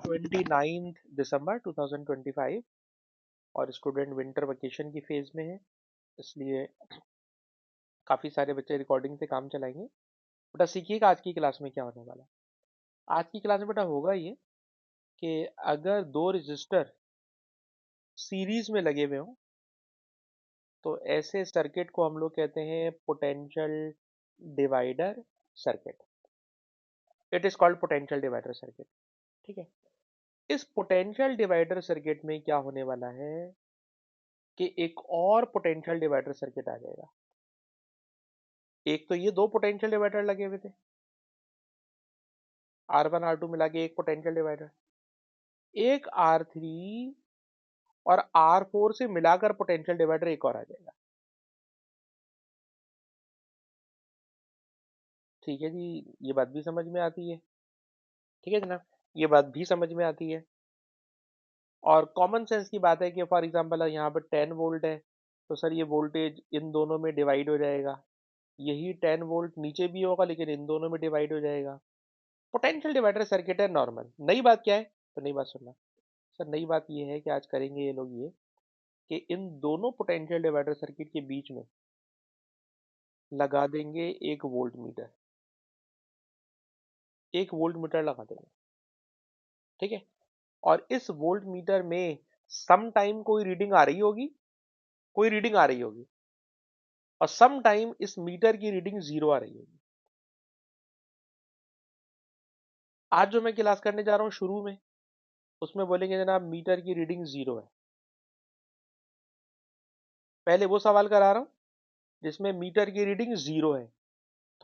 29 दिसंबर 2025 और student winter vacation की phase में है, इसलिए काफ़ी सारे बच्चे रिकॉर्डिंग से काम चलाएंगे। बेटा सीखिएगा आज की क्लास में क्या होने वाला है। आज की क्लास में बेटा होगा ये कि अगर दो रजिस्टर सीरीज में लगे हुए हों तो ऐसे सर्किट को हम लोग कहते हैं potential divider circuit. It is called potential divider circuit. ठीक है, इस पोटेंशियल डिवाइडर सर्किट में क्या होने वाला है कि एक और पोटेंशियल डिवाइडर सर्किट आ जाएगा। एक तो ये दो पोटेंशियल डिवाइडर लगे हुए थे, R1 R2 मिला के एक पोटेंशियल डिवाइडर, एक R3 और R4 से मिलाकर पोटेंशियल डिवाइडर एक और आ जाएगा। ठीक है जी, ये बात भी समझ में आती है। ठीक है जनाब, ये बात भी समझ में आती है और कॉमन सेंस की बात है कि फॉर एग्जांपल यहाँ पर 10 वोल्ट है तो सर ये वोल्टेज इन दोनों में डिवाइड हो जाएगा। यही 10 वोल्ट नीचे भी होगा लेकिन इन दोनों में डिवाइड हो जाएगा। पोटेंशियल डिवाइडर सर्किट है नॉर्मल। नई बात क्या है? तो नई बात सुनना सर, नई बात ये है कि आज करेंगे ये लोग ये कि इन दोनों पोटेंशियल डिवाइडर सर्किट के बीच में लगा देंगे एक वोल्ट मीटर। एक वोल्ट मीटर लगा देंगे। ठीक है, और इस वोल्ट मीटर में सम टाइम कोई रीडिंग आ रही होगी, कोई रीडिंग आ रही होगी, और सम टाइम इस मीटर की रीडिंग जीरो आ रही होगी। आज जो मैं क्लास करने जा रहा हूं शुरू में उसमें बोलेंगे जनाब मीटर की रीडिंग जीरो है। पहले वो सवाल करा रहा हूं जिसमें मीटर की रीडिंग जीरो है।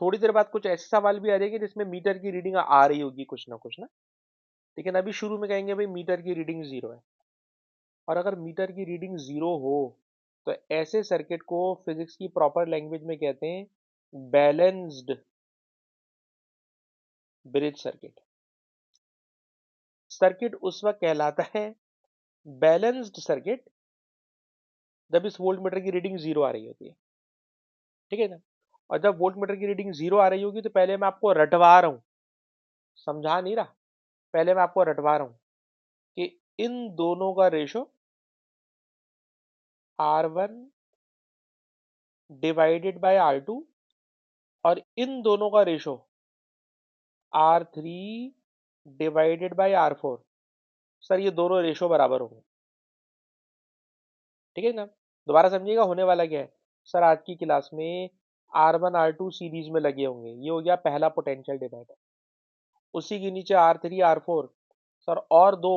थोड़ी देर बाद कुछ ऐसे सवाल भी आ जाएंगे जिसमें मीटर की रीडिंग आ रही होगी कुछ ना, लेकिन अभी शुरू में कहेंगे भाई मीटर की रीडिंग जीरो है। और अगर मीटर की रीडिंग जीरो हो तो ऐसे सर्किट को फिजिक्स की प्रॉपर लैंग्वेज में कहते हैं बैलेंस्ड ब्रिज सर्किट। सर्किट उस वक्त कहलाता है बैलेंस्ड सर्किट जब इस वोल्ट मीटर की रीडिंग जीरो आ रही होती है। ठीक है ना, और जब वोल्ट मीटर की रीडिंग जीरो आ रही होगी तो पहले मैं आपको रटवा रहा हूं, समझा नहीं रहा, पहले मैं आपको रटवा रहा हूं कि इन दोनों का ratio R1 divided bye R2 और इन दोनों का ratio R3 divided by R4। Sir ये दोनों रेशो बराबर होंगे। ठीक है ना, दोबारा समझिएगा होने वाला क्या है। सर आज की क्लास में R1 R2 सीरीज में लगे होंगे, ये हो गया पहला पोटेंशियल डिवाइडर। उसी के नीचे R3 R4 सर और दो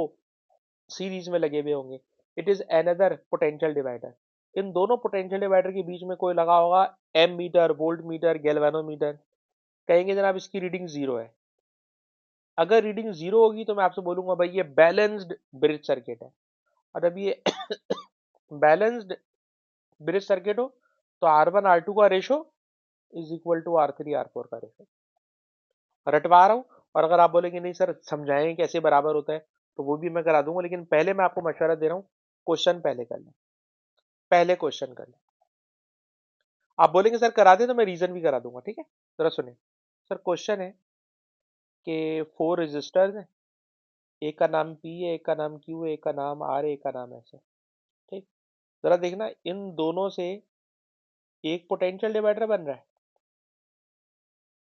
सीरीज में लगे हुए होंगे, it is another potential divider. इन दोनों पोटेंशियल डिवाइडर के बीच में कोई लगा होगा ammeter, voltmeter, galvanometer. कहेंगे जनाब इसकी रीडिंग जीरो है। अगर रीडिंग जीरो होगी तो मैं आपसे बोलूंगा भाई ये बैलेंस्ड ब्रिज सर्किट है। और अब ये बैलेंस्ड ब्रिज सर्किट हो तो R1 R2 का ratio is equal to R3 R4 का रेशो। रटवा रहा हूं, और अगर आप बोलेंगे नहीं सर समझाएं कैसे बराबर होता है तो वो भी मैं करा दूंगा, लेकिन पहले मैं आपको मशवरा दे रहा हूं क्वेश्चन पहले कर लें। पहले क्वेश्चन कर लें। आप बोलेंगे सर करा दे तो मैं रीजन भी करा दूंगा। ठीक है, जरा सुने। सर क्वेश्चन है कि 4 रजिस्टर्स हैं, एक का नाम P है, एक का नाम Q है, एक का नाम R है, एक का नाम S है। ठीक, जरा देखना इन दोनों से एक पोटेंशियल डिवाइडर बन रहा है,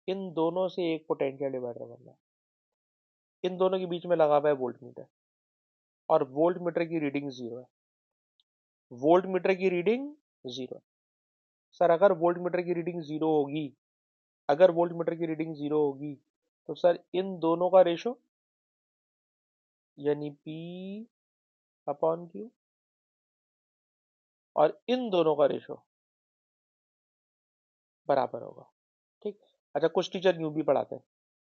इन दोनों से एक पोटेंशियल डिवाइडर बन रहा है, इन दोनों के बीच में लगा हुआ है वोल्ट मीटर और वोल्ट मीटर की रीडिंग जीरो है। वोल्ट मीटर की रीडिंग जीरो। सर अगर वोल्ट मीटर की रीडिंग जीरो होगी, अगर वोल्ट मीटर की रीडिंग जीरो होगी तो सर इन दोनों का रेशो यानी P अपॉन Q और इन दोनों का रेशो बराबर होगा। ठीक, अच्छा कुछ टीचर यूं भी पढ़ाते हैं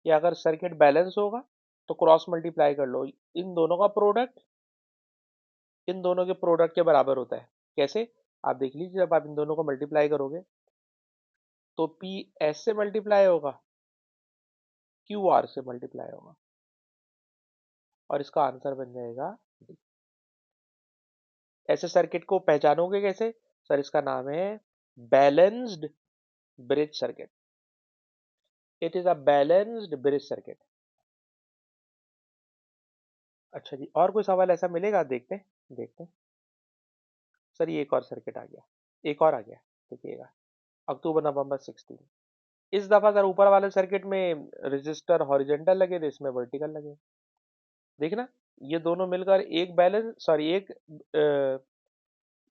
कि अगर सर्किट बैलेंस होगा तो क्रॉस मल्टीप्लाई कर लो, इन दोनों का प्रोडक्ट इन दोनों के प्रोडक्ट के बराबर होता है। कैसे? आप देख लीजिए, जब आप इन दोनों को मल्टीप्लाई करोगे तो P S से मल्टीप्लाई होगा, Q R से मल्टीप्लाई होगा और इसका आंसर बन जाएगा D। ऐसे सर्किट को पहचानोगे कैसे? सर इसका नाम है balanced bridge circuit. It is a balanced bridge circuit. अच्छा जी, और कोई सवाल ऐसा मिलेगा? देखते हैं, देखते हैं। सर ये एक और सर्किट आ गया, एक और आ गया। देखिएगा, अक्टूबर नवंबर 16। इस दफा सर ऊपर वाले सर्किट में रजिस्टर हॉरिजेंटल लगे थे, इसमें वर्टिकल लगे। देखना, ये दोनों मिलकर एक बैलेंस, सॉरी एक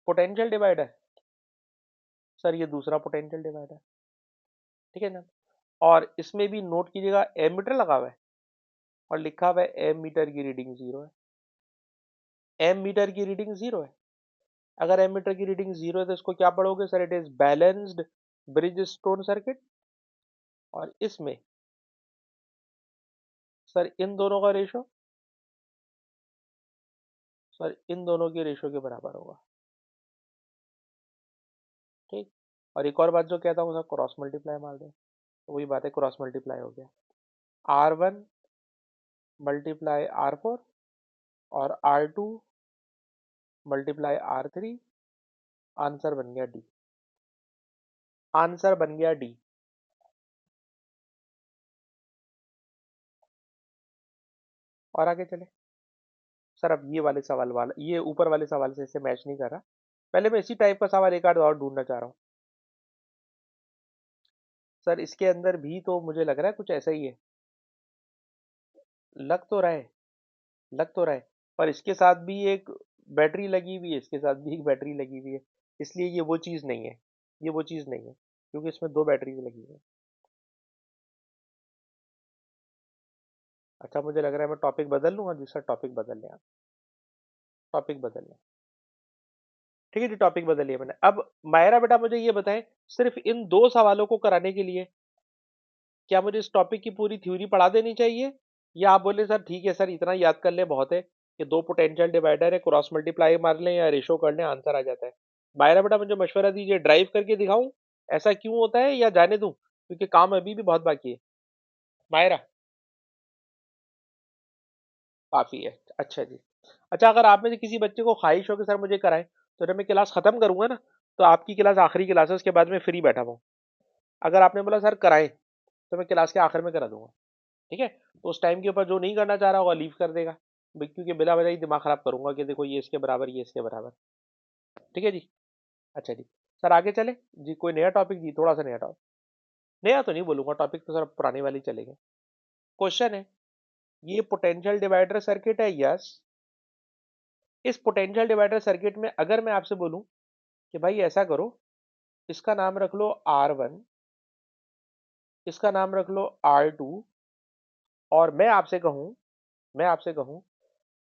पोटेंशियल डिवाइडर। सर ये दूसरा पोटेंशियल डिवाइडर, ठीक है ना। और इसमें भी नोट कीजिएगा एमीटर लगा हुआ है और लिखा हुआ है एम मीटर की रीडिंग जीरो है। एम मीटर की रीडिंग जीरो है। अगर एमीटर की रीडिंग जीरो है तो इसको क्या पढ़ोगे sir? It is balanced bridge stone circuit. और इसमें सर इन दोनों का रेशो, सर इन दोनों के रेशो के बराबर होगा, ठीक। और एक और बात जो कहता हूँ सर, क्रॉस मल्टीप्लाई मार दो, तो वही बात है, क्रॉस मल्टीप्लाई हो गया। R1 मल्टीप्लाई R4 और R2 मल्टीप्लाई R3। आंसर बन गया डी। आंसर बन गया डी। और आगे चले सर। अब ये वाले सवाल वाला, ये ऊपर वाले सवाल से इससे मैच नहीं कर रहा। पहले मैं इसी टाइप का सवाल एक आध और ढूंढना चाह रहा हूँ। सर इसके अंदर भी तो मुझे लग रहा है कुछ ऐसा ही है। लग तो रहा है, लग तो रहा है। पर इसके साथ भी एक बैटरी लगी हुई है, इसके साथ भी एक बैटरी लगी हुई है। इसलिए ये वो चीज़ नहीं है, ये वो चीज़ नहीं है, क्योंकि इसमें दो बैटरी लगी हुई है। अच्छा, मुझे लग रहा है मैं टॉपिक बदल लूंगा। जी सर, टॉपिक बदल लें आप, टॉपिक बदल लें। ठीक है जी, टॉपिक बदल लिया मैंने। अब मायरा बेटा मुझे ये बताएं, सिर्फ इन दो सवालों को कराने के लिए क्या मुझे इस टॉपिक की पूरी थ्योरी पढ़ा देनी चाहिए, या आप बोले सर ठीक है सर इतना याद कर ले बहुत है, कि दो पोटेंशियल डिवाइडर है, क्रॉस मल्टीप्लाई मार लें या रेशो कर लें, आंसर आ जाता है। मायरा बेटा मुझे मशवरा दीजिए, ड्राइव करके दिखाऊं ऐसा क्यों होता है, या जाने दूं क्योंकि काम अभी भी बहुत बाकी है। मायरा, काफी है, अच्छा जी। अच्छा, अगर आप में से किसी बच्चे को ख्वाहिश हो कि सर मुझे कराएं, तो जब मैं क्लास खत्म करूंगा ना, तो आपकी क्लास आखिरी क्लास है, उसके बाद में फ्री बैठा हूँ। अगर आपने बोला सर कराएं, तो मैं क्लास के आखिर में करा दूंगा, ठीक है। तो उस टाइम के ऊपर जो नहीं करना चाह रहा होगा लीव कर देगा, क्योंकि बिला वजह ही दिमाग खराब करूंगा कि देखो ये इसके बराबर, ये इसके बराबर। ठीक है जी। अच्छा जी। सर आगे चले जी, कोई नया टॉपिक जी, थोड़ा सा नया टॉपिक। नया तो नहीं बोलूंगा, टॉपिक तो सर पुराने वाले ही चलेंगे। क्वेश्चन है, ये पोटेंशियल डिवाइडर सर्किट है, यस। इस पोटेंशियल डिवाइडर सर्किट में अगर मैं आपसे बोलूं कि भाई ऐसा करो, इसका नाम रख लो R1, इसका नाम रख लो R2, और मैं आपसे कहूं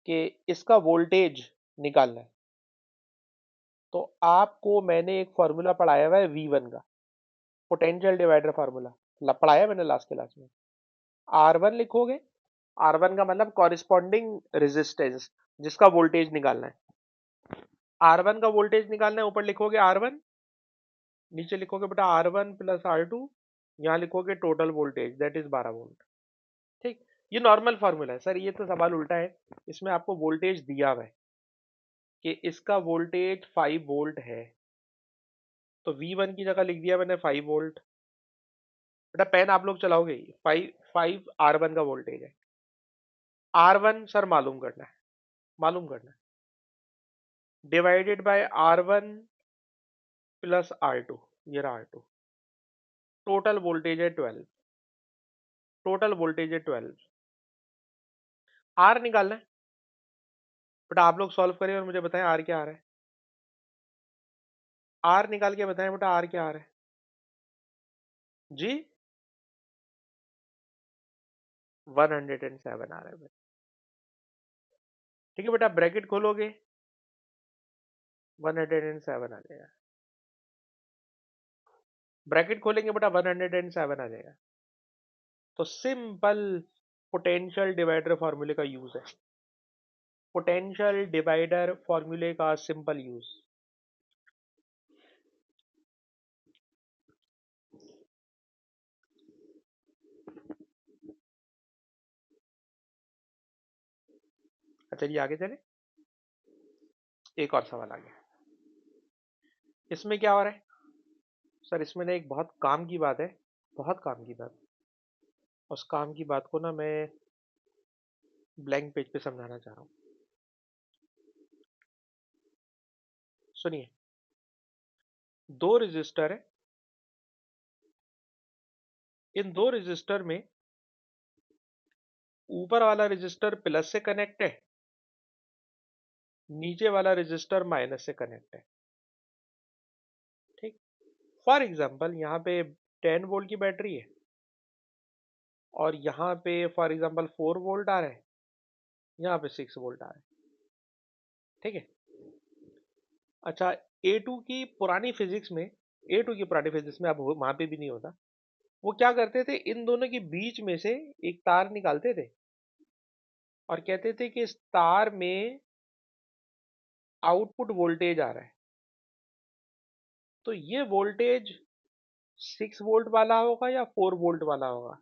कि इसका वोल्टेज निकालना है, तो आपको मैंने एक फॉर्मूला पढ़ाया हुआ है V1 का, पोटेंशियल डिवाइडर फार्मूला पढ़ाया मैंने लास्ट क्लास में। R1 लिखोगे, R1 का मतलब कॉरिस्पॉन्डिंग रेजिस्टेंस, जिसका वोल्टेज निकालना है। R1 का वोल्टेज निकालना है, ऊपर लिखोगे R1, नीचे लिखोगे बेटा R1 प्लस R2, यहाँ लिखोगे total voltage that is 12 volt, ठीक। ये नॉर्मल फार्मूला है सर, ये तो सवाल उल्टा है। इसमें आपको वोल्टेज दिया हुआ है कि इसका वोल्टेज 5 वोल्ट है, तो V1 की जगह लिख दिया मैंने 5 वोल्ट। बेटा पेन आप लोग चलाओगे, 5 R1 का वोल्टेज है। R1 सर मालूम करना है, मालूम करना है, divided by R1 plus R2, ये रहा R2। टोटल वोल्टेज है 12, टोटल वोल्टेज है 12। R निकालना है बेटा, आप लोग सॉल्व करें और मुझे बताएं R क्या आ रहा है। R निकाल के बताएं बेटा, R क्या आ रहा है जी। 107 आ रहा है बेटा। ठीक है बेटा, ब्रैकेट खोलोगे 107 आ जाएगा, ब्रैकेट खोलेंगे बेटा 107 आ जाएगा। तो सिंपल पोटेंशियल डिवाइडर फॉर्मूले का यूज है, पोटेंशियल डिवाइडर फॉर्मूले का सिंपल यूज। अच्छा जी, आगे चले। एक और सवाल आ गया, इसमें क्या हो रहा है सर? इसमें ना एक बहुत काम की बात है, बहुत काम की बात। उस काम की बात को ना मैं ब्लैंक पेज पे समझाना चाह रहा हूं, सुनिए। दो रजिस्टर है, इन दो रजिस्टर में ऊपर वाला रजिस्टर प्लस से कनेक्ट है, नीचे वाला रजिस्टर माइनस से कनेक्ट है। ठीक। फॉर एग्जांपल यहाँ पे 10 वोल्ट की बैटरी है और यहाँ पे फॉर एग्जांपल 4 वोल्ट आ रहा है, यहाँ पे 6 वोल्ट आ रहा है। ठीक है। अच्छा, A2 की पुरानी फिजिक्स में, A2 की पुरानी फिजिक्स में, अब वहां पे भी नहीं होता, वो क्या करते थे, इन दोनों के बीच में से एक तार निकालते थे और कहते थे कि इस तार में आउटपुट वोल्टेज आ रहा है, तो ये वोल्टेज 6 वोल्ट वाला होगा या 4 वोल्ट वाला होगा।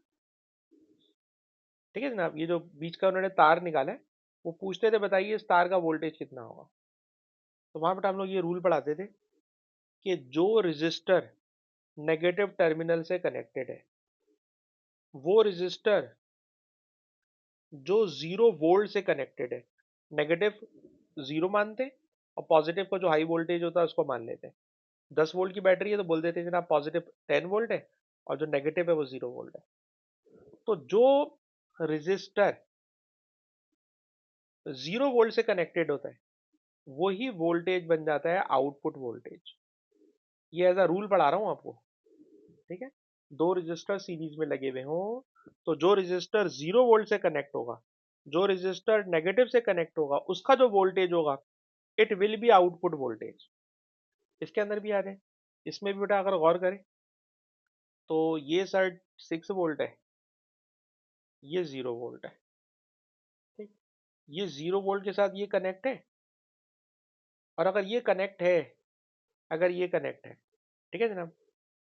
ठीक है जनाब, ये जो बीच का उन्होंने तार निकाला है, वो पूछते थे बताइए इस तार का वोल्टेज कितना होगा। तो वहां पर हम लोग ये रूल पढ़ाते थे कि जो रजिस्टर नेगेटिव टर्मिनल से कनेक्टेड है, वो रजिस्टर जो 0 वोल्ट से कनेक्टेड है, नेगेटिव 0 मानते हैं और पॉजिटिव को जो हाई वोल्टेज होता है उसको मान लेते हैं। 10 वोल्ट की बैटरी है तो बोल देते हैं जनाब पॉजिटिव 10 वोल्ट है और जो नेगेटिव है वो 0 वोल्ट है। तो जो रजिस्टर 0 वोल्ट से कनेक्टेड होता है वही वोल्टेज बन जाता है आउटपुट वोल्टेज। ये एज अ रूल पढ़ा रहा हूं आपको। ठीक है। दो रजिस्टर सीरीज में लगे हुए हों तो जो रजिस्टर 0 वोल्ट से कनेक्ट होगा, जो रजिस्टर नेगेटिव से कनेक्ट होगा, उसका जो वोल्टेज होगा it will be output voltage. इसके अंदर भी आ जाए, इसमें भी बेटा अगर गौर करें तो ये साइड 6 वोल्ट है, ये 0 वोल्ट है। ठीक। ये 0 वोल्ट के साथ ये कनेक्ट है और अगर ये कनेक्ट है, अगर ये कनेक्ट है, ठीक है जनाब,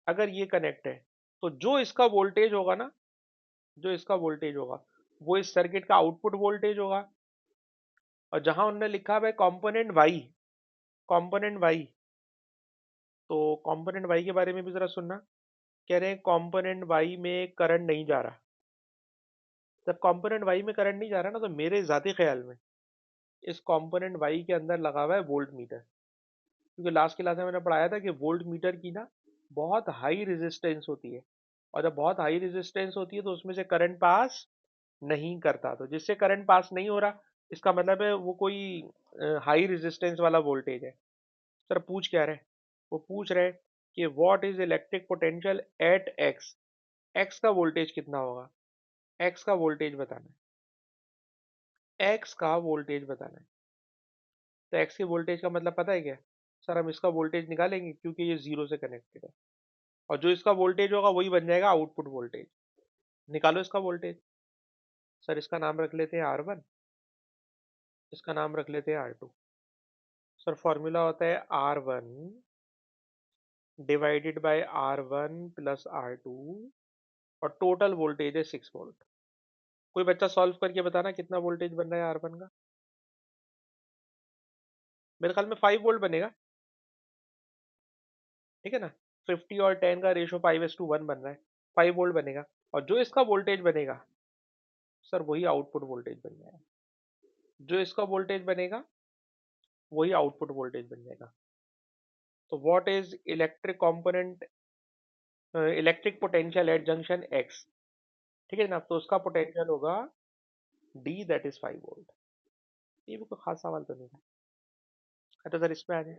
अगर ये कनेक्ट है तो जो इसका वोल्टेज होगा ना, जो इसका वोल्टेज होगा वो इस सर्किट का आउटपुट वोल्टेज होगा। और जहां उन्होंने लिखा है कंपोनेंट वाई, कंपोनेंट वाई, तो कंपोनेंट वाई के बारे में भी जरा सुनना। कह रहे हैं कंपोनेंट वाई में करंट नहीं जा रहा। जब कंपोनेंट वाई में करंट नहीं जा रहा ना, तो मेरे जाती ख्याल में इस कंपोनेंट वाई के अंदर लगा हुआ है वोल्ट मीटर। क्योंकि लास्ट क्लास में मैंने पढ़ाया था कि वोल्ट मीटर की ना बहुत हाई रेजिस्टेंस होती है, और जब बहुत हाई रेजिस्टेंस होती है तो उसमें से करंट पास नहीं करता। तो जिससे करंट पास नहीं हो रहा, इसका मतलब है वो कोई हाई रेजिस्टेंस वाला वोल्टेज है। सर पूछ क्या रहे, वो पूछ रहे कि what is electric potential at x, x का वोल्टेज कितना होगा, एक्स का वोल्टेज बताना है, एक्स का वोल्टेज बताना है। तो एक्स के वोल्टेज का मतलब पता है क्या। सर हम इसका वोल्टेज निकालेंगे क्योंकि ये जीरो से कनेक्टेड है, और जो इसका वोल्टेज होगा वही बन जाएगा आउटपुट वोल्टेज। निकालो इसका वोल्टेज। सर इसका नाम रख लेते हैं R1, इसका नाम रख लेते हैं R2। सर फॉर्मूला होता है R1 divided by R1 plus R2, और टोटल वोल्टेज है 6 वोल्ट। कोई बच्चा सॉल्व करके बताना कितना वोल्टेज बन रहा है R1 का। मेरे ख्याल में 5 वोल्ट बनेगा। ठीक है ना, 50 और 10 का रेशो 5:1 बन रहा है, 5 वोल्ट बनेगा। और जो इसका वोल्टेज बनेगा सर वही आउटपुट वोल्टेज बन जाएगा, जो इसका वोल्टेज बनेगा वही आउटपुट वोल्टेज बन जाएगा। तो what is electric component, electric potential at junction x. ठीक है ना, तो उसका पोटेंशियल होगा डी, दैट इज 5 वोल्ट। ये भी कोई खास सवाल तो नहीं था। अच्छा सर इस पे आ जाए,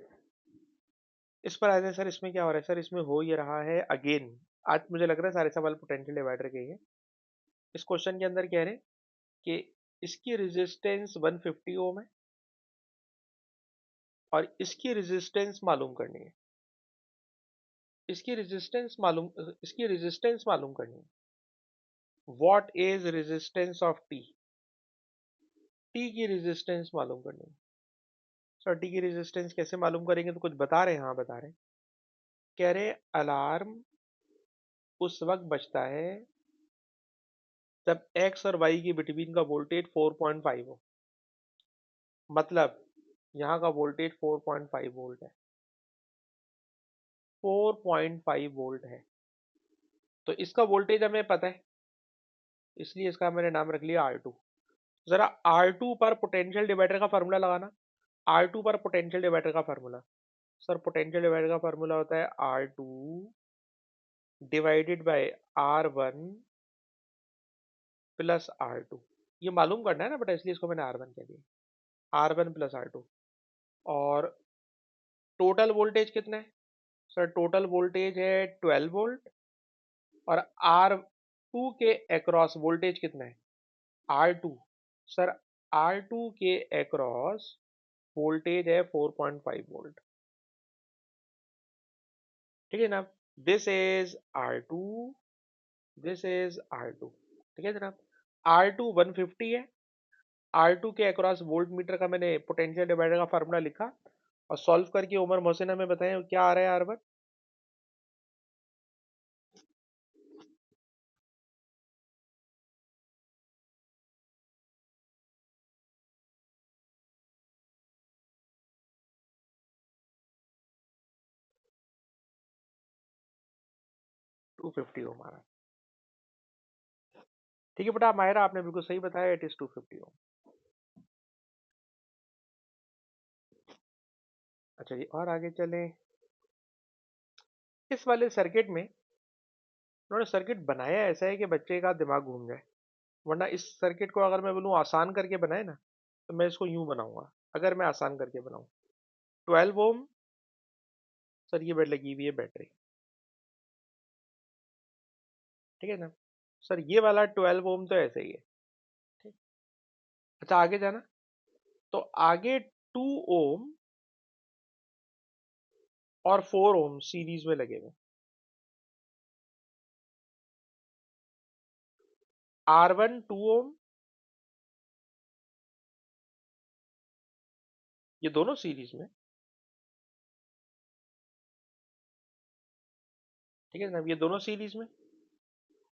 इस पर आ जाए। सर इसमें क्या हो रहा है, सर इसमें हो ये रहा है अगेन, आज मुझे लग रहा है सारे सवाल पोटेंशियल डिवाइडर के ही है। इस क्वेश्चन के अंदर कह रहे हैं कि इसकी रेजिस्टेंस 150 ओम है और इसकी रेजिस्टेंस मालूम करनी है, इसकी रेजिस्टेंस मालूम, इसकी रेजिस्टेंस मालूम करनी है। What is resistance of T, T की रेजिस्टेंस मालूम करनी है। सर टी की रेजिस्टेंस कैसे मालूम करेंगे, तो कुछ बता रहे हैं, हाँ बता रहे हैं। कह रहे अलार्म उस वक्त बजता है जब एक्स और वाई की बिटवीन का वोल्टेज 4.5 हो। मतलब यहाँ का वोल्टेज 4.5 वोल्ट है, 4.5 वोल्ट है। तो इसका वोल्टेज हमें पता है, इसलिए इसका मैंने नाम रख लिया R2। जरा R2 पर पोटेंशियल डिवाइडर का फार्मूला लगाना। R2 पर पोटेंशियल डिवाइडर का फार्मूला, सर पोटेंशियल डिवाइडर का फार्मूला होता है R2 divided by R1 plus R2। ये मालूम करना है ना बेटा, इसलिए इसको मैंने R1 कह दिया। R1 plus R2। और टोटल वोल्टेज कितना है? सर टोटल वोल्टेज है 12 वोल्ट। और R2 के अक्रॉस वोल्टेज कितना है? R2, सर R2 के अक्रॉस वोल्टेज है 4.5 वोल्ट। ठीक है जनाब, this is R2, this is R2। ठीक है जनाब, R2 150 है। R2 के अक्रॉस वोल्ट मीटर का मैंने पोटेंशियल डिवाइडर का फार्मूला लिखा और सॉल्व करके उमर मोहसिन हमें बताएं क्या आ रहा है R1। 250 ओम आ रहा है। ठीक है बेटा मायरा, आपने बिल्कुल सही बताया, इट इज 250 ओम। अच्छा जी, और आगे चलें। इस वाले सर्किट में उन्होंने सर्किट बनाया ऐसा है कि बच्चे का दिमाग घूम जाए। वरना इस सर्किट को अगर मैं बोलूँ आसान करके बनाए ना, तो मैं इसको यूं बनाऊंगा। अगर मैं आसान करके बनाऊं, 12 ओम, सर ये बेड लगी हुई है बैटरी। ठीक है ना, सर ये वाला 12 ओम तो ऐसे ही है। ठीक। अच्छा आगे जाना, तो आगे 2 ओम और 4 ओम सीरीज में लगे हुए। R1 2 ओम, ये दोनों सीरीज में। ठीक है ना, ये दोनों सीरीज में।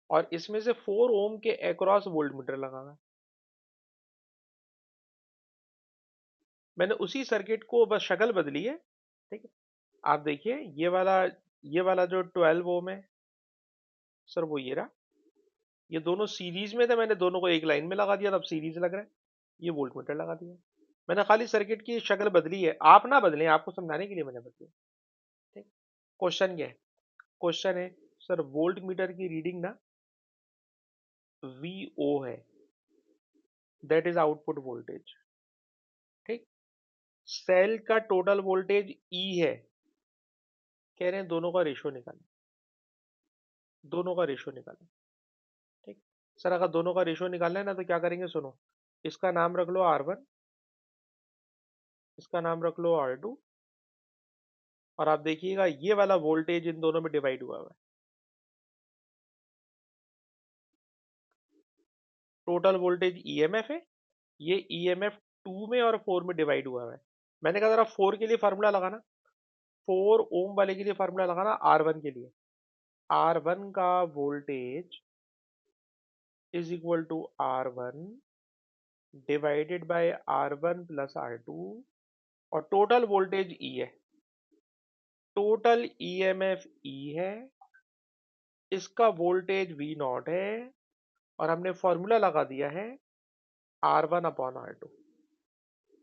और इसमें से 4 ओम के अक्रॉस वोल्ट मीटर लगा हुआ है। मैंने उसी सर्किट को बस शक्ल बदली है। ठीक है, आप देखिए ये वाला जो 12 ओम है, सर वो ये रहा। ये दोनों सीरीज में थे, मैंने दोनों को एक लाइन में लगा दिया, तब सीरीज लग रहा है। ये वोल्ट मीटर लगा दिया। मैंने खाली सर्किट की शक्ल बदली है, आप ना बदलें, आपको समझाने के लिए मैंने बदली। ठीक। क्वेश्चन क्या है? क्वेश्चन है सर वोल्ट मीटर की रीडिंग ना VO है, दैट इज आउटपुट वोल्टेज। ठीक। सेल का टोटल वोल्टेज E है। कह रहे हैं दोनों का रेशियो निकालें, दोनों का रेशियो निकालें। ठीक। सर अगर दोनों का रेशियो निकालना है ना, तो क्या करेंगे सुनो, इसका नाम रख लो R1, इसका नाम रख लो R2। और आप देखिएगा ये वाला वोल्टेज इन दोनों में डिवाइड हुआ हुआ है। टोटल वोल्टेज EMF है, ये EMF 2 में और 4 में डिवाइड हुआ हुआ है। मैंने कहा जरा 4 के लिए फार्मूला लगाना, 4 ओम वाले के लिए फार्मूला लगाना R1 के लिए। R1 का voltage is equal to R1 divided by R1 plus R2। और टोटल वोल्टेज E है, टोटल EMF E है, इसका वोल्टेज V नॉट है। और हमने फॉर्मूला लगा दिया है R1/R2।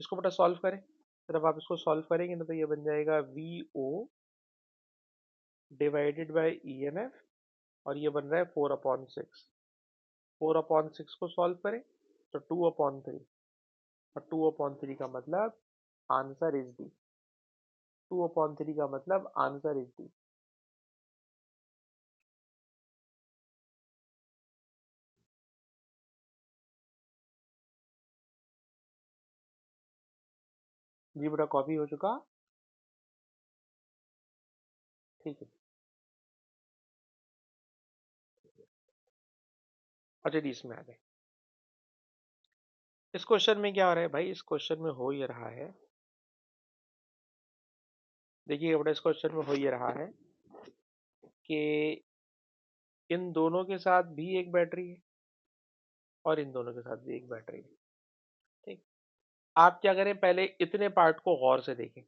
इसको बेटा सॉल्व करें। जब आप इसको सॉल्व करेंगे ना, तो ये बन जाएगा VO डिवाइडेड बाय EMF। और ये बन रहा है 4/6। 4/6 को सॉल्व करें तो 2/3। और 2/3 का मतलब आंसर इज डी। 2/3 का मतलब आंसर इज डी। जी बेटा कॉपी हो चुका। ठीक है। अच्छा जी, इसमें आ गए। इस क्वेश्चन में क्या हो रहा है भाई? इस क्वेश्चन में हो ये रहा है, देखिए बेटा इस क्वेश्चन में हो ये रहा है कि इन दोनों के साथ भी एक बैटरी है और इन दोनों के साथ भी एक बैटरी है। ठीक। आप क्या करें, पहले इतने पार्ट को गौर से देखें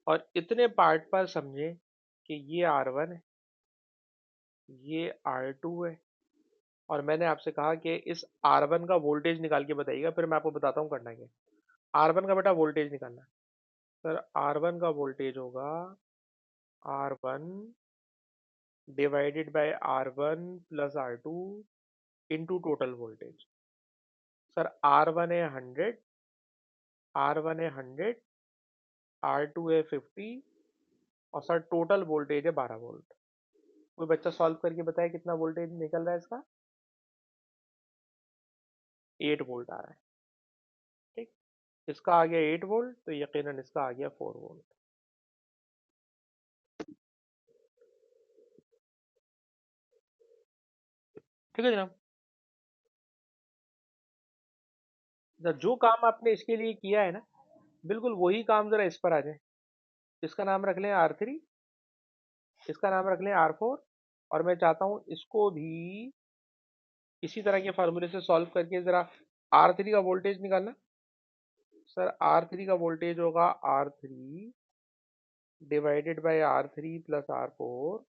और इतने पार्ट पर समझें कि ये R1 है, ये R2 है और मैंने आपसे कहा कि इस R1 का वोल्टेज निकाल के बताइएगा, फिर मैं आपको बताता हूँ करना क्या। R1 का बेटा वोल्टेज निकालना है। सर R1 का वोल्टेज होगा R1 divided by R1 plus R2 into total voltage. Sir R1 है 100, R1 है 100, R2 है 50 और सर टोटल वोल्टेज है 12 वोल्ट। कोई बच्चा सॉल्व करके बताए कितना वोल्टेज निकल रहा है इसका। 8 वोल्ट आ रहा है। ठीक, इसका आ गया 8 वोल्ट, तो यकीनन इसका आ गया 4 वोल्ट। ठीक है जनाब। जो काम आपने इसके लिए किया है ना, बिल्कुल वही काम जरा इस पर आ जाए। इसका नाम रख लें R3, इसका नाम रख लें R4, और मैं चाहता हूं इसको भी इसी तरह के फार्मूले से सॉल्व करके जरा R3 का वोल्टेज निकालना। सर R3 का वोल्टेज होगा R3 divided by R3 plus R4,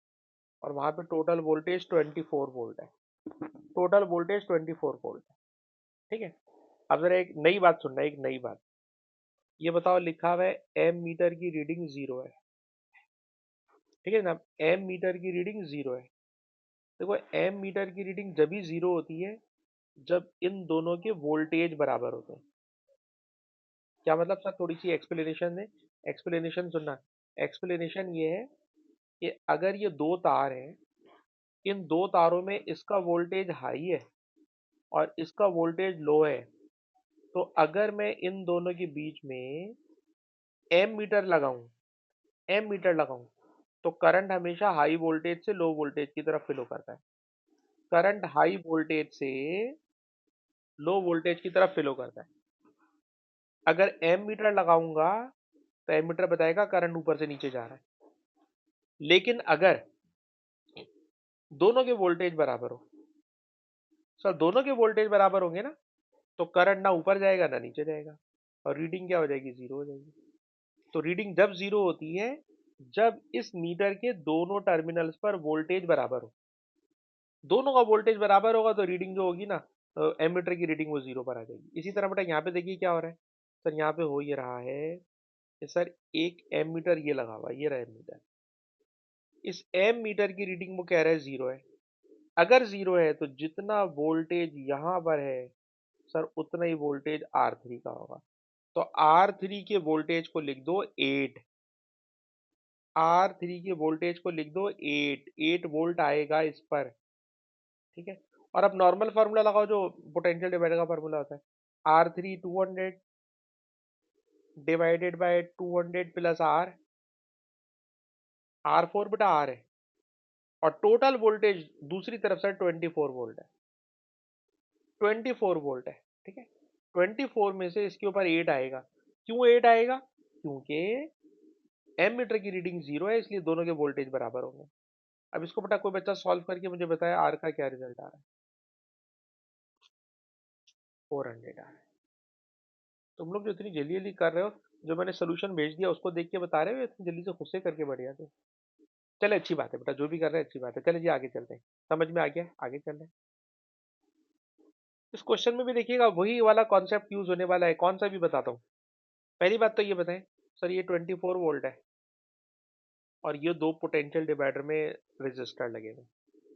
और वहां पे टोटल वोल्टेज 24 वोल्ट है। टोटल वोल्टेज 24 वोल्ट है। ठीक है। अब जरा एक नई बात सुनना, एक नई बात। ये बताओ, लिखा हुआ है एम मीटर की रीडिंग जीरो है। ठीक है ना, एम मीटर की रीडिंग जीरो है। देखो, एम मीटर की रीडिंग जब भी जीरो होती है जब इन दोनों के वोल्टेज बराबर होते हैं। क्या मतलब सर, थोड़ी सी एक्सप्लेनेशन है। एक्सप्लेनेशन सुनना। एक्सप्लेनेशन ये है कि अगर ये दो तार हैं, इन दो तारों में इसका वोल्टेज हाई है और इसका वोल्टेज लो है, तो अगर मैं इन दोनों के बीच में एम मीटर लगाऊं, एम मीटर लगाऊं, तो करंट हमेशा हाई वोल्टेज से लो वोल्टेज की तरफ फ्लो करता है। करंट हाई वोल्टेज से लो वोल्टेज की तरफ फ्लो करता है। अगर एम मीटर लगाऊंगा तो एम मीटर बताएगा करंट ऊपर से नीचे जा रहा है। लेकिन अगर दोनों के वोल्टेज बराबर हो, सर दोनों के वोल्टेज बराबर होंगे ना, तो करंट ना ऊपर जाएगा ना नीचे जाएगा, और रीडिंग क्या हो जाएगी, जीरो हो जाएगी। तो रीडिंग जब जीरो होती है जब इस मीटर के दोनों टर्मिनल्स पर वोल्टेज बराबर हो। दोनों का वोल्टेज बराबर होगा तो रीडिंग जो होगी ना, तो एमीटर की रीडिंग वो जीरो पर आ जाएगी। इसी तरह बेटा यहाँ पे देखिए क्या हो रहा है। सर यहाँ पे हो ये रहा है कि सर एक एमीटर ये लगा हुआ है, ये रहा एमीटर। इस एम मीटर की रीडिंग वो कह रहा है जीरो है। अगर जीरो है तो जितना वोल्टेज यहाँ पर है सर उतना ही वोल्टेज R3 का होगा। तो R3 के वोल्टेज को लिख दो 8। R3 के वोल्टेज को लिख दो 8 वोल्ट आएगा इस पर। ठीक है। और अब नॉर्मल फार्मूला लगाओ जो पोटेंशियल डिवाइडर का फार्मूला होता है। R3 200 divided by 200 plus R4 बेटा R है, और टोटल वोल्टेज दूसरी तरफ से 24 वोल्ट है। 24 वोल्ट है। ठीक है। 24 में से इसके ऊपर 8 आएगा। क्यों 8 आएगा? क्योंकि एम मीटर की रीडिंग जीरो है, इसलिए दोनों के वोल्टेज बराबर होंगे। अब इसको बेटा कोई बच्चा सॉल्व करके मुझे बताए आर का क्या रिजल्ट आ रहा है। 400 आ रहा है। तुम लोग जो इतनी जल्दी जल्दी कर रहे हो, जो मैंने सोल्यूशन भेज दिया उसको देख के बता रहे हो, या इतनी जल्दी से खुद से करके बढ़ जाते हो। चले, अच्छी बात है बेटा, जो भी कर रहे हैं अच्छी बात है। चले जी आगे चलते हैं। समझ में आ गया, आगे चल रहे हैं। इस क्वेश्चन में भी देखिएगा वही वाला कॉन्सेप्ट यूज होने वाला है। कौन सा भी बताता हूँ। पहली बात तो ये बताएं, सर ये 24 वोल्ट है और ये दो पोटेंशियल डिवाइडर में रजिस्टर लगे हुए।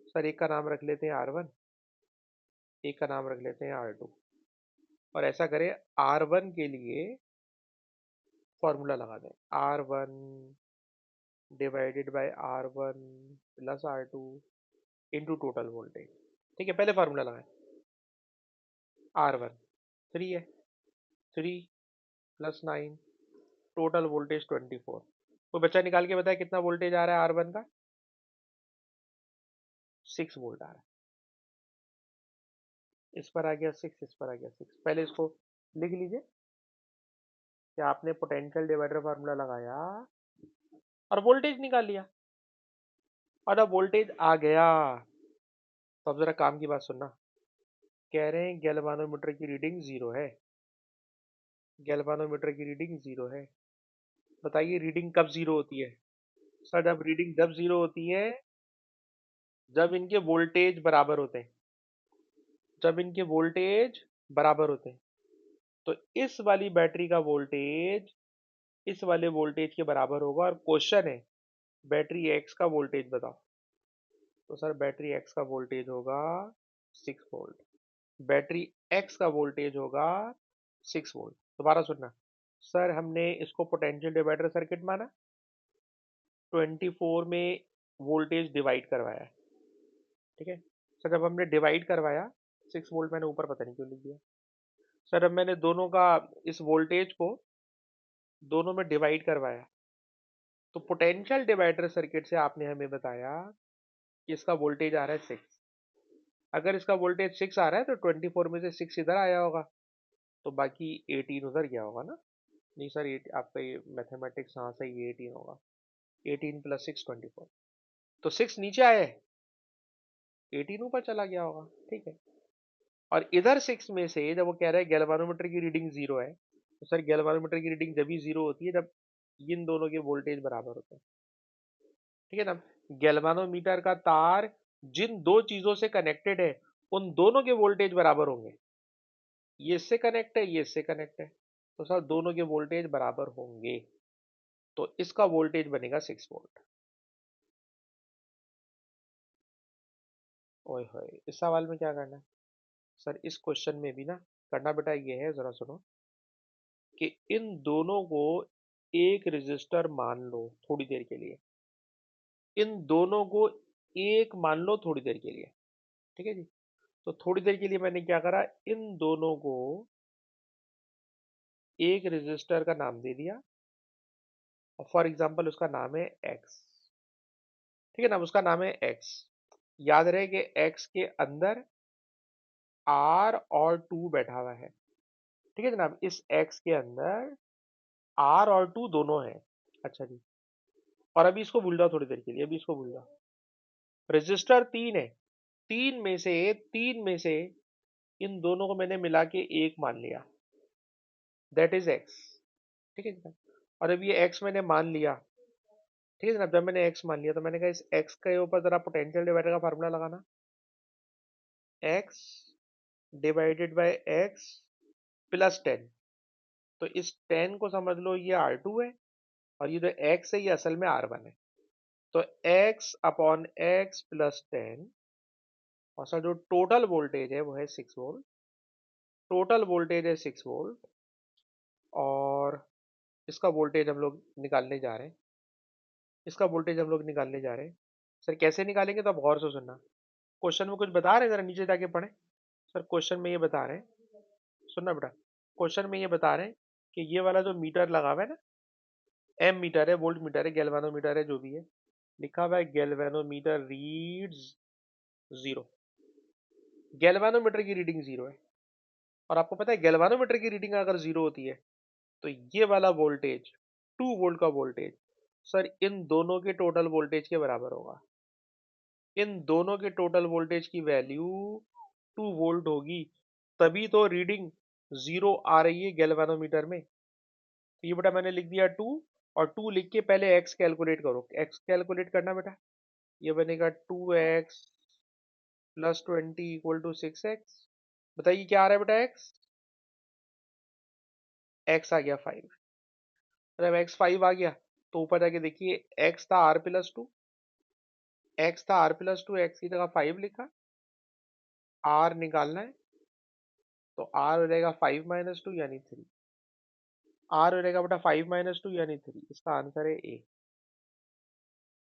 सर एक का नाम रख लेते हैं R1, एक का नाम रख लेते हैं R2, और ऐसा करें R1 के लिए फॉर्मूला लगा दें। R1 divided by R1 plus R2 into total voltage. ठीक है, पहले फॉर्मूला लगाएं। R1 3 है, 3 प्लस 9, टोटल वोल्टेज 24। कोई बच्चा निकाल के बताए कितना वोल्टेज आ रहा है R1 का। 6 वोल्ट आ रहा है। इस पर आ गया 6, इस पर आ गया 6। पहले इसको लिख लीजिए कि आपने पोटेंशियल डिवाइडर फार्मूला लगाया और वोल्टेज निकाल लिया, और अब वोल्टेज आ गया। तो अब जरा काम की बात सुनना। कह रहे हैं गैल्वानोमीटर की रीडिंग जीरो है। गैल्वानोमीटर की रीडिंग जीरो है। बताइए रीडिंग कब जीरो होती है। सर जब रीडिंग जब जीरो होती है जब इनके वोल्टेज बराबर होते हैं। जब इनके वोल्टेज बराबर होते हैं। तो इस वाली बैटरी का वोल्टेज इस वाले वोल्टेज के बराबर होगा, और क्वेश्चन है बैटरी एक्स का वोल्टेज बताओ। तो सर बैटरी एक्स का वोल्टेज होगा 6 वोल्ट, बैटरी एक्स का वोल्टेज होगा 6 वोल्ट। दोबारा सुनना, सर हमने इसको पोटेंशियल डिवाइडर सर्किट माना, 24 में वोल्टेज डिवाइड करवाया है, ठीक है। सर जब हमने डिवाइड करवाया, 6 वोल्ट मैंने ऊपर पता नहीं क्यों लिख दिया। सर अब मैंने दोनों का, इस वोल्टेज को दोनों में डिवाइड करवाया, तो पोटेंशियल डिवाइडर सर्किट से आपने हमें बताया कि इसका वोल्टेज आ रहा है 6। अगर इसका वोल्टेज 6 आ रहा है तो 24 में से 6 इधर आया होगा, तो बाकी 18 उधर गया होगा ना। नहीं सर, ये आपका ये मैथमेटिक्स हाँ सही है, 18 होगा। 18 + 6 24, तो 6 नीचे आया है, 18 ऊपर चला गया होगा, ठीक है। और इधर 6 में से जब वो कह रहा है गैल्वानोमीटर की रीडिंग 0 है, तो सर गैल्वानोमीटर की रीडिंग जब भी 0 होती है जब इन दोनों के वोल्टेज बराबर होते हैं, ठीक है ना। गैल्वानोमीटर का तार जिन दो चीजों से कनेक्टेड है उन दोनों के वोल्टेज बराबर होंगे। ये इससे कनेक्ट है, ये इससे कनेक्ट है, तो सर दोनों के वोल्टेज बराबर होंगे, तो इसका वोल्टेज बनेगा 6 वोल्ट। ओए होए, इस सवाल में क्या करना है सर, इस क्वेश्चन में भी ना करना बेटा ये है, जरा सुनो, कि इन दोनों को एक रजिस्टर मान लो थोड़ी देर के लिए, इन दोनों को एक मान लो थोड़ी देर के लिए, ठीक है जी। तो थोड़ी देर के लिए मैंने क्या करा, इन दोनों को एक रजिस्टर का नाम दे दिया, और फॉर एग्जांपल उसका नाम है एक्स, ठीक है ना, उसका नाम है एक्स। याद रहे कि एक्स के अंदर आर और टू बैठा हुआ है, ठीक है जनाब, इस एक्स के अंदर आर और टू दोनों है। अच्छा जी, और अभी इसको भूल जाओ थोड़ी देर के लिए, अभी इसको भूल जाओ। रजिस्टर तीन है, तीन में से इन दोनों को मैंने मिला के एक मान लिया, दैट इज एक्स, ठीक है जनाब। और अब ये एक्स मैंने मान लिया, ठीक है जनाब, जब मैंने एक्स मान लिया तो मैंने कहा इस एक्स के ऊपर जरा पोटेंशियल डिवाइडर का फार्मूला लगाना, x divided by x plus 10। तो इस 10 को समझ लो ये R2 है, और ये जो x है ये असल में R1 है। तो x अपॉन एक्स प्लस 10, और सर जो टोटल वोल्टेज है वो है 6 वोल्ट, टोटल वोल्टेज है 6 वोल्ट, और इसका वोल्टेज हम लोग निकालने जा रहे हैं, इसका वोल्टेज हम लोग निकालने जा रहे हैं। सर कैसे निकालेंगे तो आप गौर से सुनना, क्वेश्चन में कुछ बता रहे हैं, जरा नीचे जाके पढ़ें। सर क्वेश्चन में ये बता रहे हैं, सुनना बेटा, क्वेश्चन में ये बता रहे हैं कि ये वाला जो मीटर लगा हुआ है ना, एम मीटर है, वोल्ट मीटर है, गैल्वानोमीटर है, जो भी है, लिखा हुआ है गैल्वेनोमीटर रीड्स 0। गैल्वेनोमीटर की रीडिंग 0 है, और आपको पता है गैल्वेनोमीटर की रीडिंग अगर 0 होती है तो ये वाला वोल्टेज 2 वोल्ट का वोल्टेज सर इन दोनों के टोटल वोल्टेज के बराबर होगा। इन दोनों के टोटल वोल्टेज की वैल्यू 2 वोल्ट होगी, तभी तो रीडिंग 0 आ रही है गैल्वेनोमीटर में। तो ये बेटा मैंने लिख दिया 2, और 2 लिख के पहले एक्स कैलकुलेट करो, एक्स कैलकुलेट करना बेटा, ये बनेगा 2x plus 20 equal to 6x। बताइए क्या आ रहा है बेटा, एक्स, एक्स आ गया 5। जब एक्स 5 आ गया तो ऊपर जाके देखिए एक्स था R+2, एक्स था R+2, एक्स की जगह 5 लिखा, आर निकालना है, तो आर हो जाएगा 5 - 2 यानी 3, आर हो जाएगा बेटा 5 - 2 यानी 3, इसका आंसर है ए।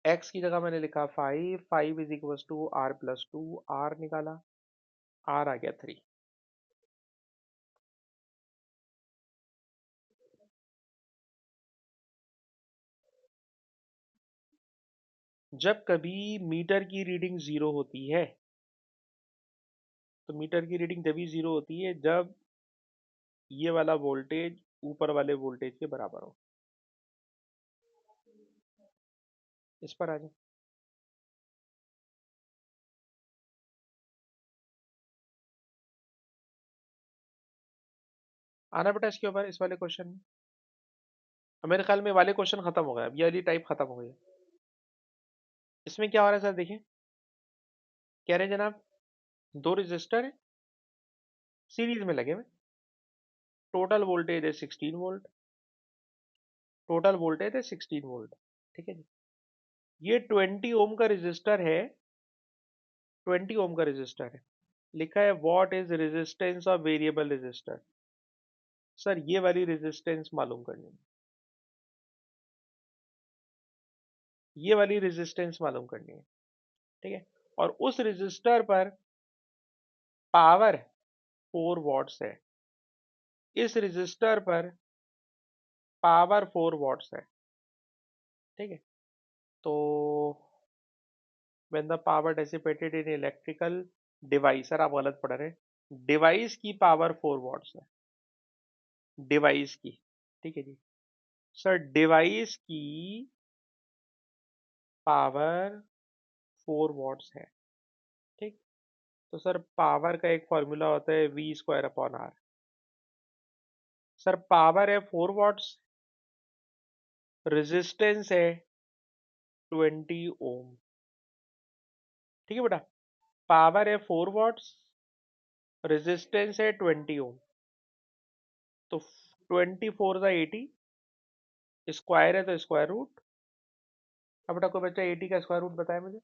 एक्स की जगह मैंने लिखा 5, 5 is equal to R+2, R निकाला, आर आ गया 3। जब कभी मीटर की रीडिंग 0 होती है, तो मीटर की रीडिंग तभी 0 होती है जब ये वाला वोल्टेज ऊपर वाले वोल्टेज के बराबर हो। इस पर आ जाए, आना बेटा इसके ऊपर, इस वाले क्वेश्चन में। और मेरे ख्याल में वाले क्वेश्चन खत्म हो गया, अब ये वाली टाइप खत्म हो गई है। इसमें क्या हो रहा है सर, देखिए, कह रहे हैं जनाब दो रजिस्टर है, सीरीज में लगे हुए। टोटल वोल्टेज है 16 वोल्ट, टोटल वोल्टेज है 16 वोल्ट। ठीक है जी। ये 20 ओम का रेजिस्टर है, 20 ओम का रेजिस्टर है। लिखा है what is resistance of variable resistor. Sir ये वाली रेजिस्टेंस मालूम करनी है, ये वाली रेजिस्टेंस मालूम करनी है। ठीक है। और उस रेजिस्टर पर पावर 4 वॉट्स है, इस रेजिस्टर पर पावर 4 वॉट्स है। ठीक है। तो when the power dissipated in electrical device, sir आप गलत पढ़ रहे हैं, डिवाइस की पावर 4 वॉट्स है, डिवाइस की। ठीक है जी। सर डिवाइस की पावर 4 वॉट्स है। ठीक। तो सर पावर का एक फॉर्मूला होता है V square upon R. Sir power है 4 वॉट्स, रेजिस्टेंस है 20 ओम। ठीक है बेटा, पावर है 4 वॉट्स, रेजिस्टेंस है 20 ओम। तो 24 का 80, स्क्वायर है तो स्क्वायर रूट। अब बेटा कोई बच्चा 80 का स्क्वायर रूट बताए मुझे।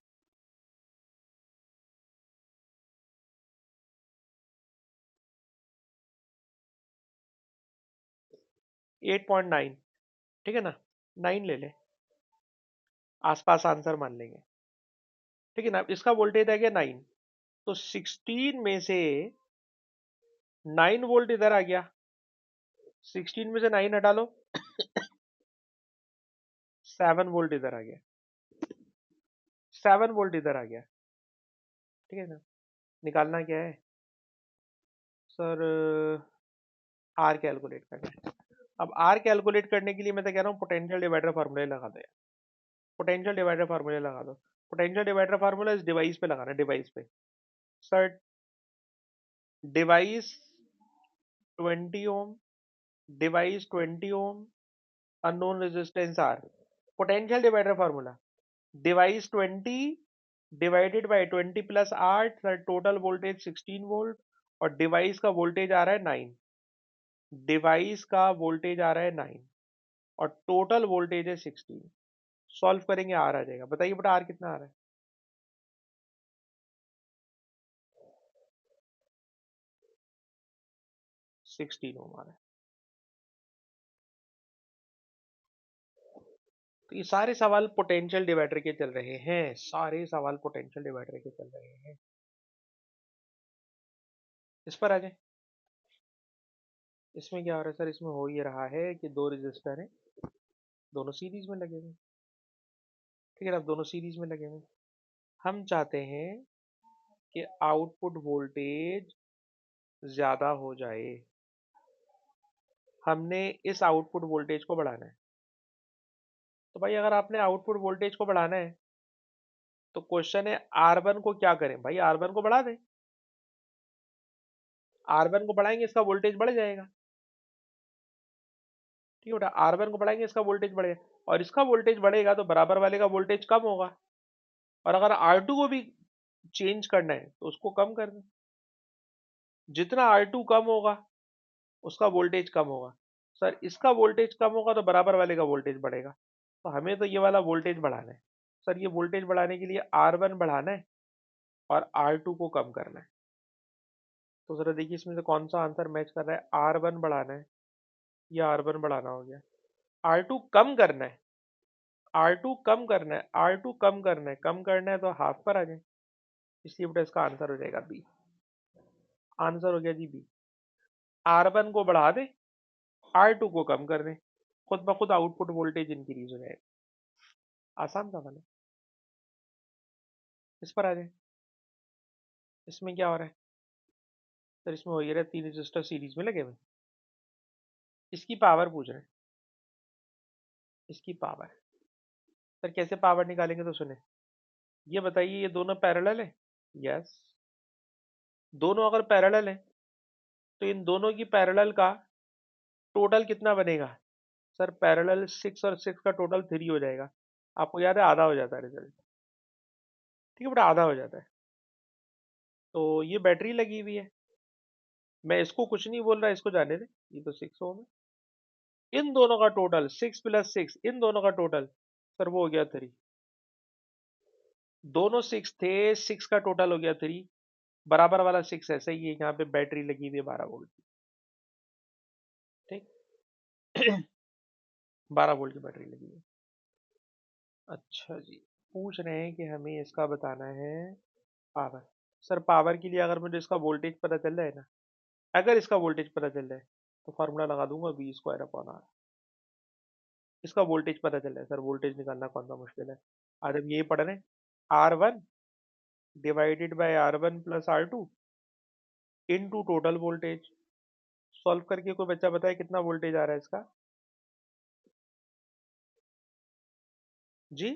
8.9। ठीक है ना, 9 ले ले, आसपास आंसर मान लेंगे। ठीक है ना, इसका वोल्टेज आ गया 9, तो 16 में से 9 वोल्ट इधर आ गया, 16 में से 9 हटा लो, 7 वोल्ट इधर आ गया, 7 वोल्ट इधर आ गया। ठीक है ना, निकालना क्या है सर, आर कैलकुलेट करना है। अब आर कैलकुलेट करने के लिए मैं तो कह रहा हूँ पोटेंशियल डिवाइडर फार्मूला लगा दो, पोटेंशियल डिवाइडर फार्मूला लगा दो। पोटेंशियल डिवाइडर फार्मूला इस डिवाइस पे लगाना है, डिवाइस पे। Sir device 20 ohm, device 20 ohm, unknown resistance R. Potential divider formula, device 20 divided by 20 plus 8, sir total voltage 16 volt, और डिवाइस का वोल्टेज आ रहा है 9, डिवाइस का वोल्टेज आ रहा है 9 और टोटल वोल्टेज है 16। सॉल्व करेंगे आर आ जाएगा। बताइए बेटा आर कितना आ रहा है। 16 ओम आ रहा है। तो ये सारे सवाल पोटेंशियल डिवाइडर के चल रहे हैं, सारे सवाल पोटेंशियल डिवाइडर के चल रहे हैं। इस पर आ जाए। इसमें क्या हो रहा है सर, इसमें हो ये रहा है कि दो रजिस्टर हैं, दोनों सीरीज में लगे हुए हैं। ठीक है, अब दोनों सीरीज में लगे हुए हैं। हम चाहते हैं कि आउटपुट वोल्टेज ज्यादा हो जाए, हमने इस आउटपुट वोल्टेज को बढ़ाना है। तो भाई अगर आपने आउटपुट वोल्टेज को बढ़ाना है तो क्वेश्चन है R1 को क्या करें। भाई R1 को बढ़ा दें, R1 को बढ़ाएंगे इसका वोल्टेज बढ़ जाएगा। ठीक है बेटा, R1 को बढ़ाएंगे इसका वोल्टेज बढ़ेगा, और इसका वोल्टेज बढ़ेगा तो बराबर वाले का वोल्टेज कम होगा। और अगर R2 को भी चेंज करना है तो उसको कम कर दें, जितना R2 कम होगा उसका वोल्टेज कम होगा। सर इसका वोल्टेज कम होगा तो बराबर वाले का वोल्टेज बढ़ेगा, तो हमें तो ये वाला वोल्टेज बढ़ाना है। सर ये वोल्टेज बढ़ाने के लिए R1 बढ़ाना है और R2 को कम करना है। तो जरा देखिए इसमें से कौन सा आंसर मैच कर रहा है। R1 बढ़ाना है या R1 बढ़ाना हो गया, R2 कम करना है, R2 कम करना है, R2 कम करना है, कम करना है तो हाफ पर आ जाए। इसलिए बेटा इसका आंसर हो जाएगा बी। आंसर हो गया जी बी। R1 को बढ़ा दे, R2 को कम कर दे, खुद ब खुद आउटपुट वोल्टेज इंक्रीज हो जाएगा। आसान सवाल है। इस पर आ जाए। इसमें क्या हो रहा है सर, इसमें हो ये रहा है 3 रजिस्टर सीरीज में लगे हुए, इसकी पावर पूछ रहे हैं, इसकी पावर। सर कैसे पावर निकालेंगे तो सुने, ये बताइए ये दोनों पैरेलल है। यस, दोनों अगर पैरेलल है तो इन दोनों की पैरेलल का टोटल कितना बनेगा। सर पैरेलल 6 और 6 का टोटल 3 हो जाएगा। आपको याद है आधा हो जाता है रिजल्ट। ठीक है बेटा, आधा हो जाता है। तो ये बैटरी लगी हुई है, मैं इसको कुछ नहीं बोल रहा, इसको जाने दे, ये तो 6 ओम है। इन दोनों का टोटल 6 + 6, इन दोनों का टोटल सर वो हो गया 3। दोनों 6 थे, 6 का टोटल हो गया 3। बराबर वाला 6 ऐसे ही है, यहाँ पे बैटरी लगी हुई है 12 वोल्ट की। ठीक। 12 वोल्ट की बैटरी लगी है। अच्छा जी, पूछ रहे हैं कि हमें इसका बताना है पावर। सर पावर के लिए अगर मुझे इसका वोल्टेज पता चल जाए ना, अगर इसका वोल्टेज पता चल जाए तो फार्मूला लगा दूंगा V²/R। इसका वोल्टेज पता चल जाए, सर वोल्टेज निकालना कौन सा मुश्किल है। आज हम यही पढ़ रहे हैं, R1 divided by R1 + R2 into total voltage. Solve करके कोई बच्चा बताए कितना वोल्टेज आ रहा है इसका। जी,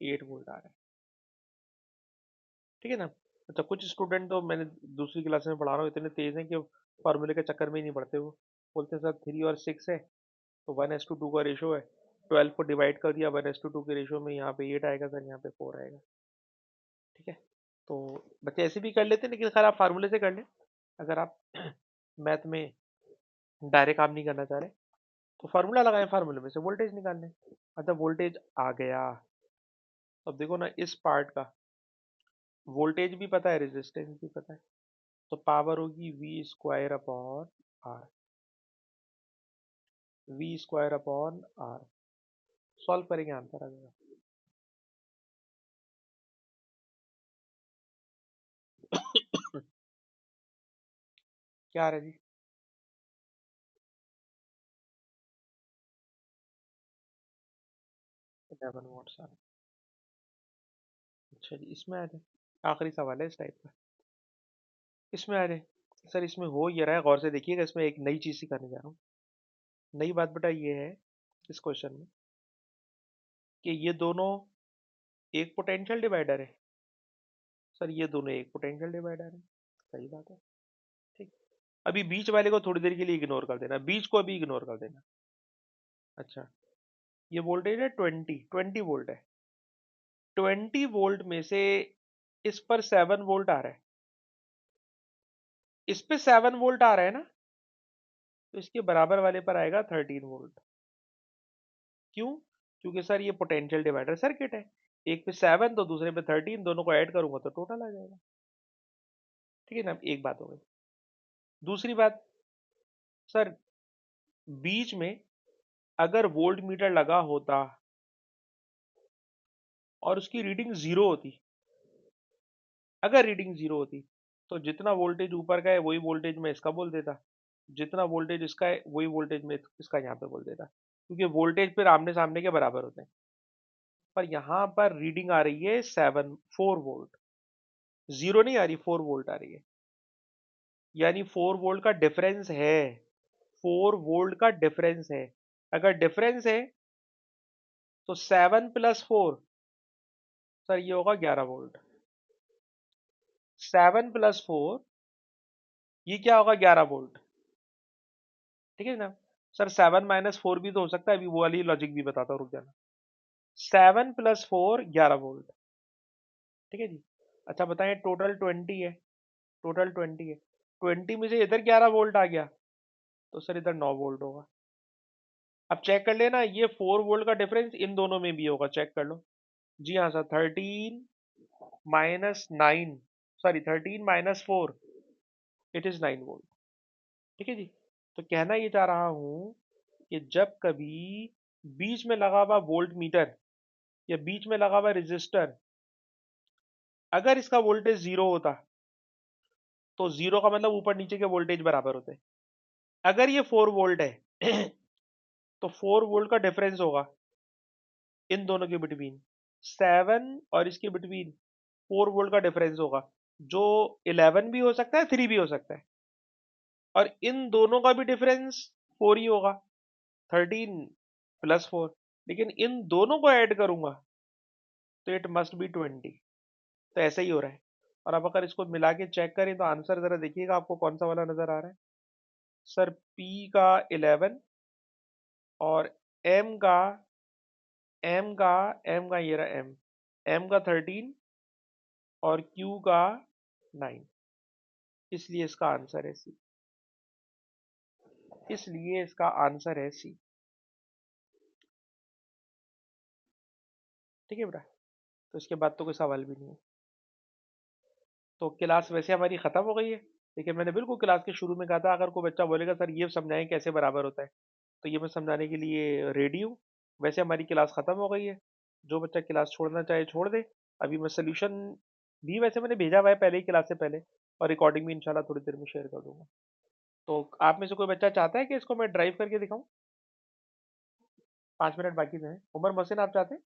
8 वोल्ट आ रहा है। ठीक है ना। अच्छा, कुछ स्टूडेंट तो मैंने दूसरी क्लास में पढ़ा रहा हूँ, इतने तेज हैं कि फार्मूले के चक्कर में ही नहीं पढ़ते। वो बोलते हैं सर 3 और 6 है तो 1:2 का रेशो है, 12 को डिवाइड कर दिया 1:2 के रेशो में, यहाँ पे 8 आएगा सर, यहाँ पे 4 आएगा। ठीक है। तो बच्चे ऐसे भी कर लेते हैं, लेकिन खैर आप फार्मूले से कर लें। अगर आप मैथ में डायरेक्ट काम नहीं करना चाह रहे तो फार्मूला लगाएं, फार्मूले में से वोल्टेज निकाल लें। अच्छा, वोल्टेज आ गया। अब देखो ना, इस पार्ट का वोल्टेज भी पता है, रेजिस्टेंस भी पता है, तो पावर होगी V²/R। V²/R। सॉल्व करेंगे, आंसर आ जाएगा। क्या आ रहा है जी? 11 वॉट्स आ रहा है। अच्छा जी, इसमें आ जाए। आखिरी सवाल है इस टाइप का, इसमें आ जाए। सर इसमें हो ये रहा है, गौर से देखिएगा, इसमें एक नई चीज सिखाने जा रहा हूँ। नई बात बेटा ये है इस क्वेश्चन में कि ये दोनों एक पोटेंशियल डिवाइडर है। सर ये दोनों एक पोटेंशियल डिवाइडर है, सही बात है। ठीक। अभी बीच वाले को थोड़ी देर के लिए इग्नोर कर देना, बीच को अभी इग्नोर कर देना। अच्छा, ये वोल्टेज है 20 वोल्ट है। 20 वोल्ट में से इस पर 7 वोल्ट आ रहा है, इस पे 7 वोल्ट आ रहा है ना, तो इसके बराबर वाले पर आएगा 13 वोल्ट। क्यों? क्योंकि सर ये पोटेंशियल डिवाइडर सर्किट है, एक पे 7 तो दूसरे पे 13, दोनों को ऐड करूंगा तो टोटल आ जाएगा। ठीक है ना, एक बात हो गई। दूसरी बात, सर बीच में अगर वोल्ट मीटर लगा होता और उसकी रीडिंग जीरो होती, अगर रीडिंग जीरो होती तो जितना वोल्टेज ऊपर का है वही वोल्टेज मैं इसका बोल देता, जितना वोल्टेज इसका है वही वोल्टेज मैं इसका यहाँ पे बोल देता, क्योंकि वोल्टेज फिर आमने सामने के बराबर होते हैं। पर यहाँ पर रीडिंग आ रही है 4 वोल्ट, जीरो नहीं आ रही, 4 वोल्ट आ रही है। यानी 4 वोल्ट का डिफरेंस है, 4 वोल्ट का डिफरेंस है। अगर डिफरेंस है तो 7 + 4, सर ये होगा 11 वोल्ट। 7 + 4, ये क्या होगा, 11 वोल्ट। ठीक है ना। सर 7 - 4 भी तो हो सकता है, अभी वो वाली लॉजिक भी बताता हूँ, रुक जाना। 7 + 4 11 वोल्ट। ठीक है जी। अच्छा बताएं, टोटल 20 है, टोटल 20 है, 20 में से इधर 11 वोल्ट आ गया तो सर इधर 9 वोल्ट होगा। अब चेक कर लेना, ये 4 वोल्ट का डिफरेंस इन दोनों में भी होगा, चेक कर लो। जी हाँ sir, 13 - 9, sorry 13 - 4, it is 9 volt. ठीक है जी। तो कहना ये चाह रहा हूं कि जब कभी बीच में लगा हुआ वोल्ट मीटर या बीच में लगा हुआ रेजिस्टर, अगर इसका वोल्टेज जीरो होता तो जीरो का मतलब ऊपर नीचे के वोल्टेज बराबर होते। अगर ये 4 वोल्ट है तो 4 वोल्ट का डिफरेंस होगा इन दोनों के बिटवीन, 7 और इसके बिटवीन 4 वोल्ट का डिफरेंस होगा, जो 11 भी हो सकता है, 3 भी हो सकता है। और इन दोनों का भी डिफरेंस 4 ही होगा, 13 + 4। लेकिन इन दोनों को ऐड करूंगा तो इट मस्ट बी 20। तो ऐसा ही हो रहा है। और अब अगर इसको मिला के चेक करें तो आंसर जरा देखिएगा, आपको कौन सा वाला नजर आ रहा है। सर पी का 11 और एम का एम का एम का ये रहा एम, एम का 13 और क्यू का 9। इसलिए इसका आंसर है सी। इसलिए इसका आंसर है सी। ठीक है बेटा, तो इसके बाद तो कोई सवाल भी नहीं है। तो क्लास वैसे हमारी खत्म हो गई है। देखिए मैंने बिल्कुल क्लास के शुरू में कहा था अगर कोई बच्चा बोलेगा सर ये समझाएं कैसे बराबर होता है, तो ये मैं समझाने के लिए रेडी हूँ। वैसे हमारी क्लास खत्म हो गई है। जो बच्चा क्लास छोड़ना चाहे छोड़ दे। अभी मैं सोल्यूशन भी वैसे मैंने भेजा हुआ है पहले ही क्लास से पहले, और रिकॉर्डिंग भी इंशाल्लाह थोड़ी देर में शेयर कर दूंगा। तो आप में से कोई बच्चा चाहता है कि इसको मैं ड्राइव करके दिखाऊं? 5 मिनट बाकी हैं। उमर मोहसिन आप चाहते हैं?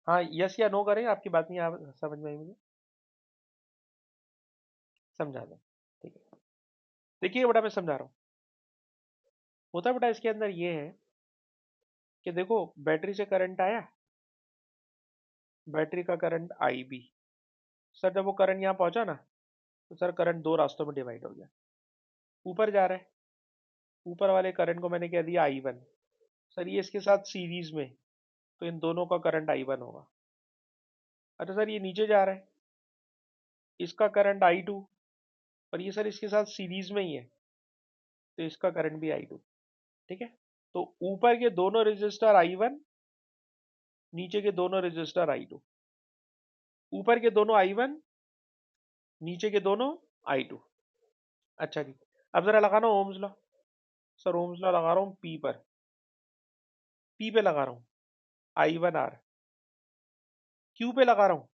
हाँ, यस या नो करें, आपकी बात नहीं समझ में आई मुझे। समझा दें। ठीक है, देखिए बेटा मैं समझा रहा हूँ। होता बेटा इसके अंदर ये है कि देखो बैटरी से करंट आया, बैटरी का करंट आई बी। सर जब वो करंट यहाँ पहुंचा ना, तो सर करंट दो रास्तों में डिवाइड हो गया। ऊपर जा रहा है, ऊपर वाले करंट को मैंने कह दिया आई वन। सर ये इसके साथ सीरीज में, तो इन दोनों का करंट आई वन होगा। अच्छा सर ये नीचे जा रहा है, इसका करंट आई टू, और ये सर इसके साथ सीरीज में ही है, तो इसका करंट भी आई टू। ठीक है, तो ऊपर के दोनों रेजिस्टर आई वन, नीचे के दोनों रेजिस्टर आई टू। ऊपर के दोनों आई वन, नीचे के दोनों आई टू। अच्छा जी, अब जरा लगाना Ohm's law. Sir Ohm's law लगा रहा हूँ पी पर, पी पे लगा रहा हूँ आई वन आर। क्यू पे लगा रहा हूँ,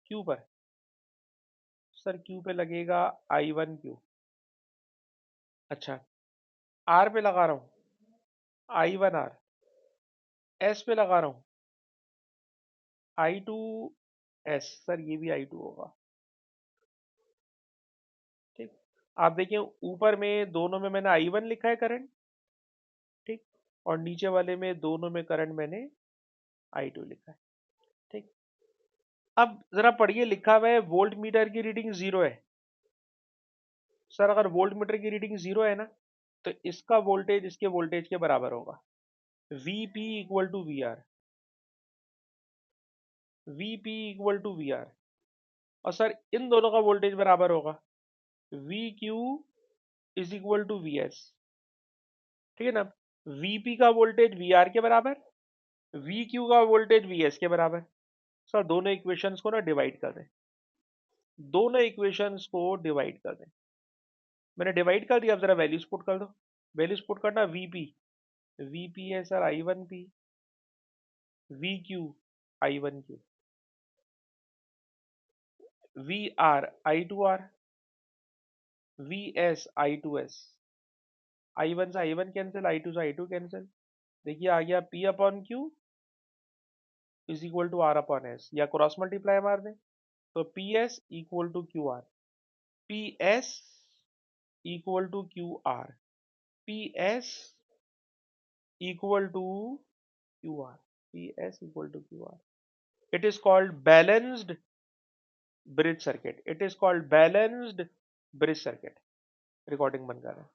क्यू पर। सर क्यू पे लगेगा आई वन क्यू। अच्छा, आर पे लगा रहा हूँ आई वन आर। एस पे लगा रहा हूँ आई टू एस। सर ये भी आई टू होगा। ठीक, आप देखिए ऊपर में दोनों में मैंने आई वन लिखा है करंट, ठीक, और नीचे वाले में दोनों में करंट मैंने आई टू लिखा है। ठीक, अब जरा पढ़िए, लिखा हुआ है वोल्ट मीटर की रीडिंग जीरो है। सर अगर वोल्ट मीटर की रीडिंग जीरो है ना, तो इसका वोल्टेज इसके वोल्टेज के बराबर होगा। V P equal to V R, V P equal to V R. और सर इन दोनों का वोल्टेज बराबर होगा V Q is equal to V S. ठीक है ना, वीपी का वोल्टेज वी आर के बराबर, वी क्यू का वोल्टेज वी एस के बराबर। सर दोनों इक्वेशंस को ना डिवाइड कर दें, दोनों इक्वेशंस को डिवाइड कर दें। मैंने डिवाइड कर दिया, अब जरा वैल्यूज पुट कर दो। वैल्यूज पुट करना, वीपी, वीपी है sir I one P, V Q I one Q, V R I two R, V S I two S. I one से I one cancel, I two से I two cancel. देखिए आ गया P upon Q is equal to R upon S, या cross multiply मार दें, तो P S equal to Q R. P S equal to Q R, P S equal to Q R, P S equal to Q R. It is called balanced bridge circuit, it is called balanced bridge circuit. Recording बंद कर रहा है।